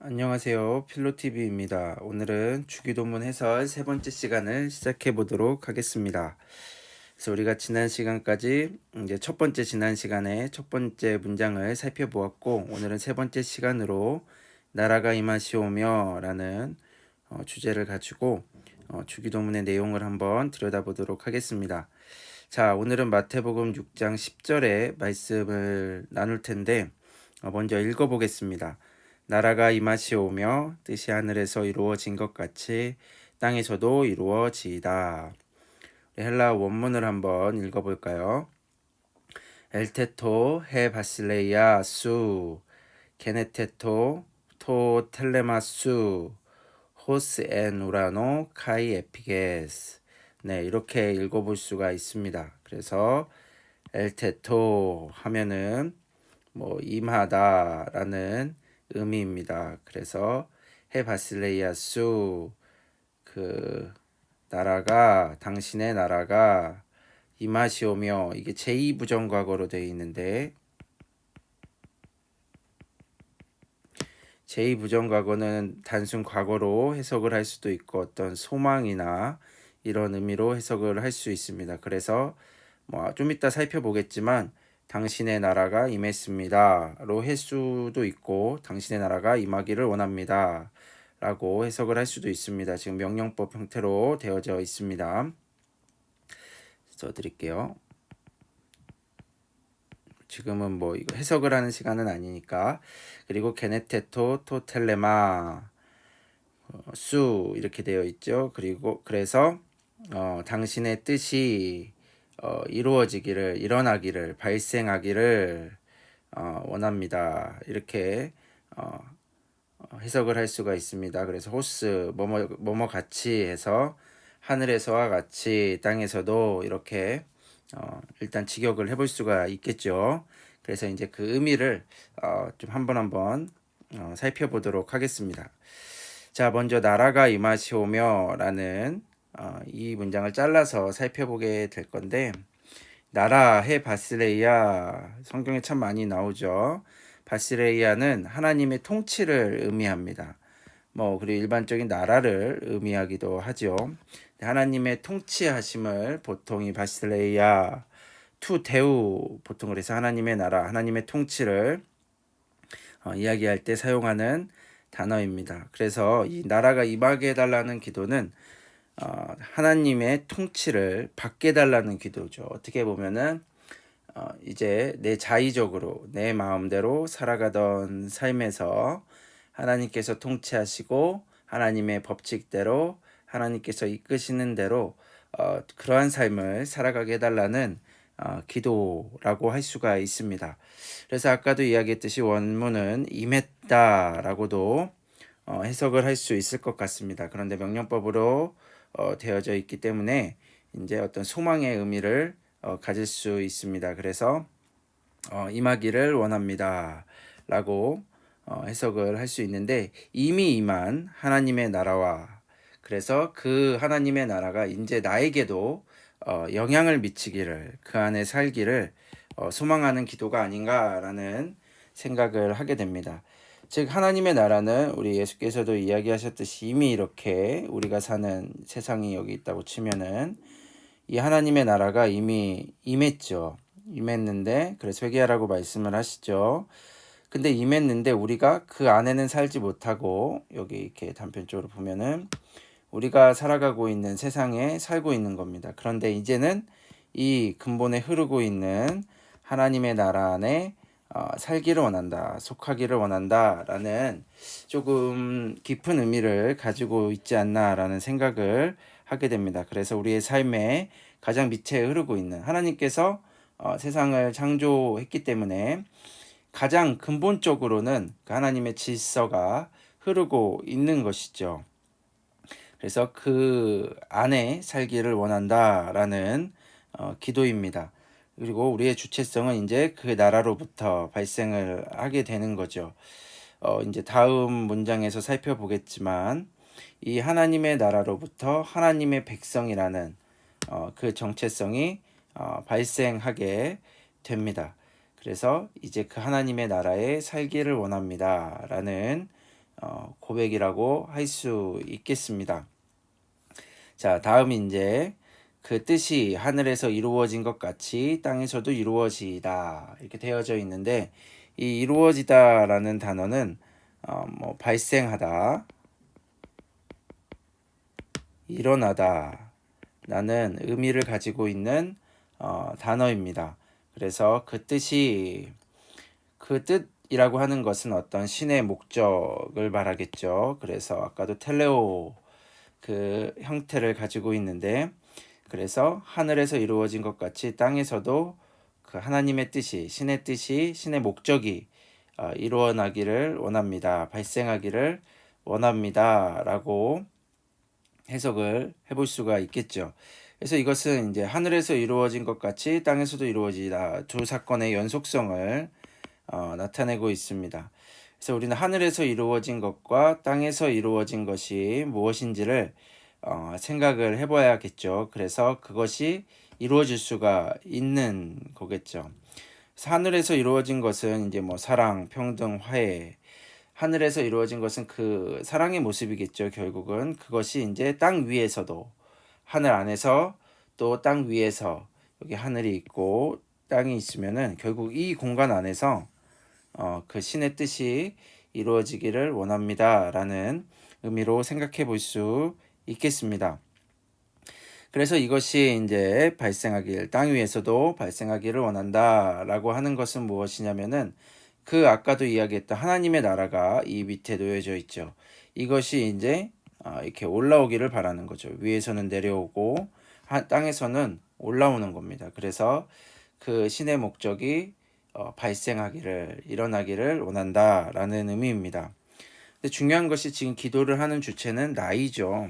안녕하세요. 필로TV입니다. 오늘은 주기도문 해설 세 번째 시간을 시작해 보도록 하겠습니다. 그래서 우리가 지난 시간까지 이제 지난 시간에 첫 번째 문장을 살펴보았고, 오늘은 세 번째 시간으로 나라가 임하시오며 라는 주제를 가지고 주기도문의 내용을 한번 들여다보도록 하겠습니다. 자, 오늘은 마태복음 6장 10절의 말씀을 나눌 텐데, 먼저 읽어보겠습니다. 나라가 임하시오며 뜻이 하늘에서 이루어진 것 같이 땅에서도 이루어지이다. 헬라 원문을 한번 읽어볼까요? 엘테토 헤 바실레이아 수 게네테토 토 텔레마수 호스 엔 우라노 카이 에피게스. 네, 이렇게 읽어볼 수가 있습니다. 그래서 엘테토 하면은 임하다라는 의미입니다. 그래서 해 바실레이아수, 그 나라가, 당신의 나라가 임하시오며, 이게 제2부정과거로 되어 있는데, 제2부정과거는 단순 과거로 해석을 할 수도 있고 어떤 소망이나 이런 의미로 해석을 할 수 있습니다. 그래서 좀 이따 살펴보겠지만 당신의 나라가 임했습니다로 할 수도 있고 당신의 나라가 임하기를 원합니다 라고 해석을 할 수도 있습니다. 지금 명령법 형태로 되어져 있습니다. 써드릴게요. 지금은 이거 해석을 하는 시간은 아니니까. 그리고 게네테토 토텔레마 수 이렇게 되어 있죠. 그리고 그래서 당신의 뜻이 이루어지기를, 일어나기를, 발생하기를 원합니다. 이렇게 해석을 할 수가 있습니다. 그래서 호스 뭐뭐 같이 해서 하늘에서와 같이 땅에서도 이렇게 일단 직역을 해볼 수가 있겠죠. 그래서 이제 그 의미를 좀 한번 살펴보도록 하겠습니다. 자, 먼저 나라가 임하시오며 라는 이 문장을 잘라서 살펴보게 될 건데, 나라 해 바시레이아 성경에 참 많이 나오죠. 바시레이아는 하나님의 통치를 의미합니다. 그리고 일반적인 나라를 의미하기도 하죠. 하나님의 통치하심을 보통 이 바시레이아 투 데우, 보통 그래서 하나님의 나라, 하나님의 통치를 이야기할 때 사용하는 단어입니다. 그래서 이 나라가 임하게 해달라는 기도는 하나님의 통치를 받게 해달라는 기도죠. 어떻게 보면은 이제 내 자의적으로 내 마음대로 살아가던 삶에서 하나님께서 통치하시고 하나님의 법칙대로 하나님께서 이끄시는 대로 그러한 삶을 살아가게 해달라는 기도라고 할 수가 있습니다. 그래서 아까도 이야기했듯이 원문은 임했다라고도 해석을 할 수 있을 것 같습니다. 그런데 명령법으로 되어져 있기 때문에 이제 어떤 소망의 의미를 가질 수 있습니다. 그래서 임하기를 원합니다 라고 해석을 할 수 있는데, 이미 임한 하나님의 나라와, 그래서 그 하나님의 나라가 이제 나에게도 영향을 미치기를, 그 안에 살기를 소망하는 기도가 아닌가라는 생각을 하게 됩니다. 즉 하나님의 나라는 우리 예수께서도 이야기하셨듯이 이미 이렇게 우리가 사는 세상이 여기 있다고 치면은 이 하나님의 나라가 이미 임했죠. 임했는데, 그래서 회개하라고 말씀을 하시죠. 근데 임했는데 우리가 그 안에는 살지 못하고, 여기 이렇게 단편적으로 보면은 우리가 살아가고 있는 세상에 살고 있는 겁니다. 그런데 이제는 이 근본에 흐르고 있는 하나님의 나라 안에 살기를 원한다, 속하기를 원한다 라는 조금 깊은 의미를 가지고 있지 않나 라는 생각을 하게 됩니다. 그래서 우리의 삶에 가장 밑에 흐르고 있는 하나님께서 세상을 창조했기 때문에 가장 근본적으로는 그 하나님의 질서가 흐르고 있는 것이죠. 그래서 그 안에 살기를 원한다라는 기도입니다. 그리고 우리의 주체성은 이제 그 나라로부터 발생을 하게 되는 거죠. 이제 다음 문장에서 살펴보겠지만 이 하나님의 나라로부터 하나님의 백성이라는 그 정체성이 발생하게 됩니다. 그래서 이제 그 하나님의 나라에 살기를 원합니다 라는 고백이라고 할 수 있겠습니다. 자, 다음 이제 그 뜻이 하늘에서 이루어진 것 같이 땅에서도 이루어지다 이렇게 되어져 있는데, 이 이루어지다라는 단어는 뭐 발생하다, 일어나다 라는 의미를 가지고 있는 단어입니다. 그래서 그 뜻이라고 하는 것은 어떤 신의 목적을 말하겠죠. 그래서 아까도 텔레오 그 형태를 가지고 있는데, 그래서 하늘에서 이루어진 것 같이 땅에서도 그 하나님의 뜻이, 신의 뜻이, 신의 목적이 이루어나기를 원합니다. 발생하기를 원합니다. 라고 해석을 해볼 수가 있겠죠. 그래서 이것은 이제 하늘에서 이루어진 것 같이 땅에서도 이루어지다, 두 사건의 연속성을 나타내고 있습니다. 그래서 우리는 하늘에서 이루어진 것과 땅에서 이루어진 것이 무엇인지를 생각을 해봐야겠죠. 그래서 그것이 이루어질 수가 있는 거겠죠. 그래서 하늘에서 이루어진 것은 이제 뭐 사랑, 평등, 화해. 하늘에서 이루어진 것은 그 사랑의 모습이겠죠. 결국은 그것이 이제 땅 위에서도, 하늘 안에서 또 땅 위에서, 여기 하늘이 있고 땅이 있으면은 결국 이 공간 안에서 그 신의 뜻이 이루어지기를 원합니다라는 의미로 생각해 볼 수 있겠습니다. 그래서 이것이 이제 땅 위에서도 발생하기를 원한다라고 하는 것은 무엇이냐면은, 그 아까도 이야기했던 하나님의 나라가 이 밑에 놓여져 있죠. 이것이 이제 이렇게 올라오기를 바라는 거죠. 위에서는 내려오고 땅에서는 올라오는 겁니다. 그래서 그 신의 목적이 일어나기를 원한다라는 의미입니다. 근데 중요한 것이 지금 기도를 하는 주체는 나이죠.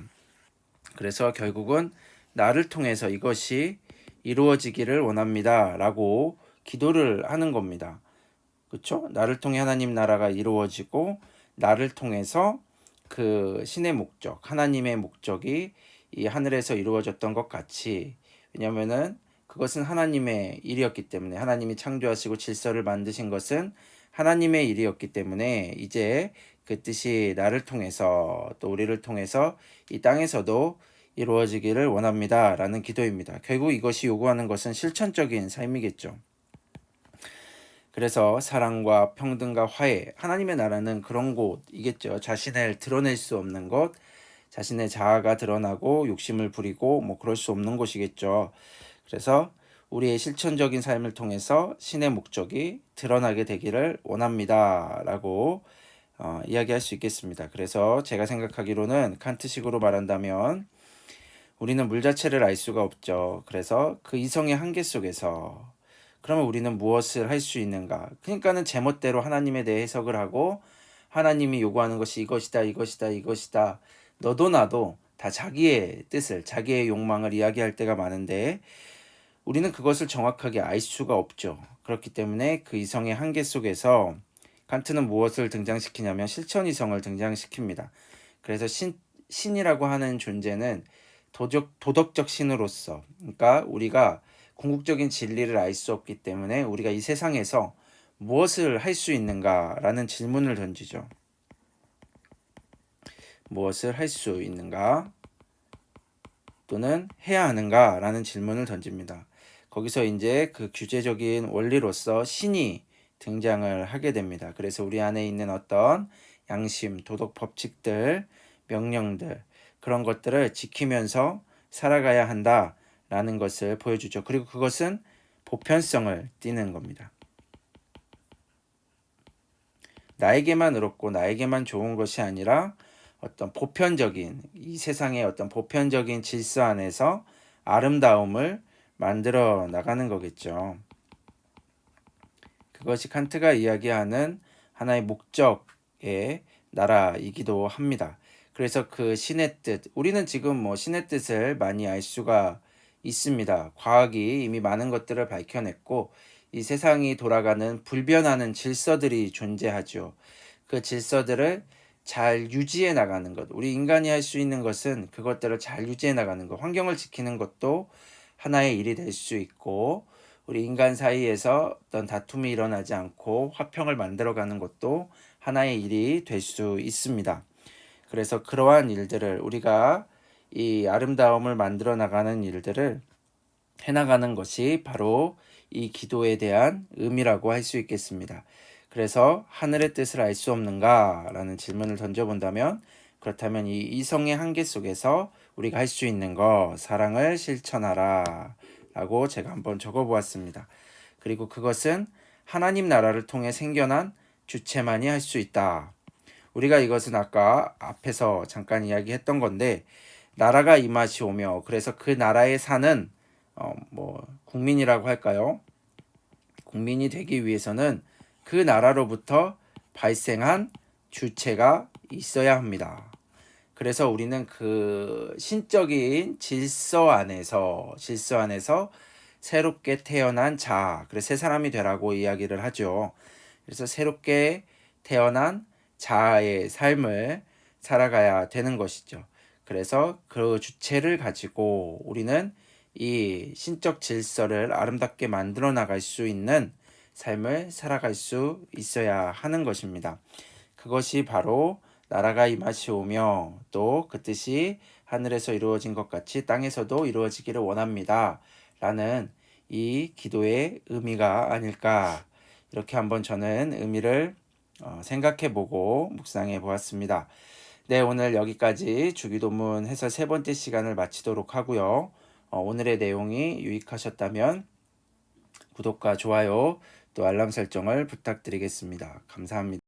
그래서 결국은 나를 통해서 이것이 이루어지기를 원합니다 라고 기도를 하는 겁니다. 그렇죠? 나를 통해 하나님 나라가 이루어지고, 나를 통해서 그 신의 목적, 하나님의 목적이 이 하늘에서 이루어졌던 것 같이, 왜냐하면은 그것은 하나님의 일이었기 때문에, 하나님이 창조하시고 질서를 만드신 것은 하나님의 일이었기 때문에, 이제 그 뜻이 나를 통해서 또 우리를 통해서 이 땅에서도 이루어지기를 원합니다 라는 기도입니다. 결국 이것이 요구하는 것은 실천적인 삶이겠죠. 그래서 사랑과 평등과 화해, 하나님의 나라는 그런 곳이겠죠. 자신을 드러낼 수 없는 곳, 자신의 자아가 드러나고 욕심을 부리고 뭐 그럴 수 없는 곳이겠죠. 그래서 우리의 실천적인 삶을 통해서 신의 목적이 드러나게 되기를 원합니다 라고 이야기할 수 있겠습니다. 그래서 제가 생각하기로는 칸트식으로 말한다면, 우리는 물 자체를 알 수가 없죠. 그래서 그 이성의 한계 속에서 그러면 우리는 무엇을 할 수 있는가? 그러니까는 제멋대로 하나님에 대해 해석을 하고, 하나님이 요구하는 것이 이것이다, 이것이다, 이것이다. 너도 나도 다 자기의 뜻을, 자기의 욕망을 이야기할 때가 많은데, 우리는 그것을 정확하게 알 수가 없죠. 그렇기 때문에 그 이성의 한계 속에서 칸트는 무엇을 등장시키냐면 실천 이성을 등장시킵니다. 그래서 신이라고 하는 존재는 도덕적 신으로서, 그러니까 우리가 궁극적인 진리를 알 수 없기 때문에 우리가 이 세상에서 무엇을 할 수 있는가라는 질문을 던지죠. 무엇을 할 수 있는가 또는 해야 하는가라는 질문을 던집니다. 거기서 이제 그 규제적인 원리로서 신이 등장을 하게 됩니다. 그래서 우리 안에 있는 어떤 양심, 도덕 법칙들, 명령들, 그런 것들을 지키면서 살아가야 한다라는 것을 보여주죠. 그리고 그것은 보편성을 띠는 겁니다. 나에게만 의롭고 나에게만 좋은 것이 아니라 어떤 보편적인, 이 세상의 어떤 보편적인 질서 안에서 아름다움을 만들어 나가는 거겠죠. 그것이 칸트가 이야기하는 하나의 목적의 나라이기도 합니다. 그래서 그 신의 뜻, 우리는 지금 뭐 신의 뜻을 많이 알 수가 있습니다. 과학이 이미 많은 것들을 밝혀냈고, 이 세상이 돌아가는 불변하는 질서들이 존재하죠. 그 질서들을 잘 유지해 나가는 것, 우리 인간이 할 수 있는 것은 그것들을 잘 유지해 나가는 것, 환경을 지키는 것도 하나의 일이 될 수 있고, 우리 인간 사이에서 어떤 다툼이 일어나지 않고 화평을 만들어가는 것도 하나의 일이 될 수 있습니다. 그래서 그러한 일들을 우리가 이 아름다움을 만들어 나가는 일들을 해나가는 것이 바로 이 기도에 대한 의미라고 할 수 있겠습니다. 그래서 하늘의 뜻을 알 수 없는가? 라는 질문을 던져본다면 그렇다면 이 이성의 한계 속에서 우리가 할 수 있는 거 사랑을 실천하라 라고 제가 한번 적어보았습니다. 그리고 그것은 하나님 나라를 통해 생겨난 주체만이 할 수 있다. 우리가 이것은 아까 앞에서 잠깐 이야기했던 건데 나라가 임하시 오며 그래서 그 나라에 사는 국민이라고 할까요? 국민이 되기 위해서는 그 나라로부터 발생한 주체가 있어야 합니다. 그래서 우리는 그 신적인 질서 안에서 새롭게 태어난 자, 그래서 새 사람이 되라고 이야기를 하죠. 그래서 새롭게 태어난 자아의 삶을 살아가야 되는 것이죠. 그래서 그 주체를 가지고 우리는 이 신적 질서를 아름답게 만들어 나갈 수 있는 삶을 살아갈 수 있어야 하는 것입니다. 그것이 바로 나라가 임하시오며 또 그 뜻이 하늘에서 이루어진 것 같이 땅에서도 이루어지기를 원합니다. 라는 이 기도의 의미가 아닐까 이렇게 한번 저는 의미를 생각해 보고 묵상해 보았습니다. 네, 오늘 여기까지 주기도문 해설 세 번째 시간을 마치도록 하고요. 오늘의 내용이 유익하셨다면 구독과 좋아요 또 알람 설정을 부탁드리겠습니다. 감사합니다.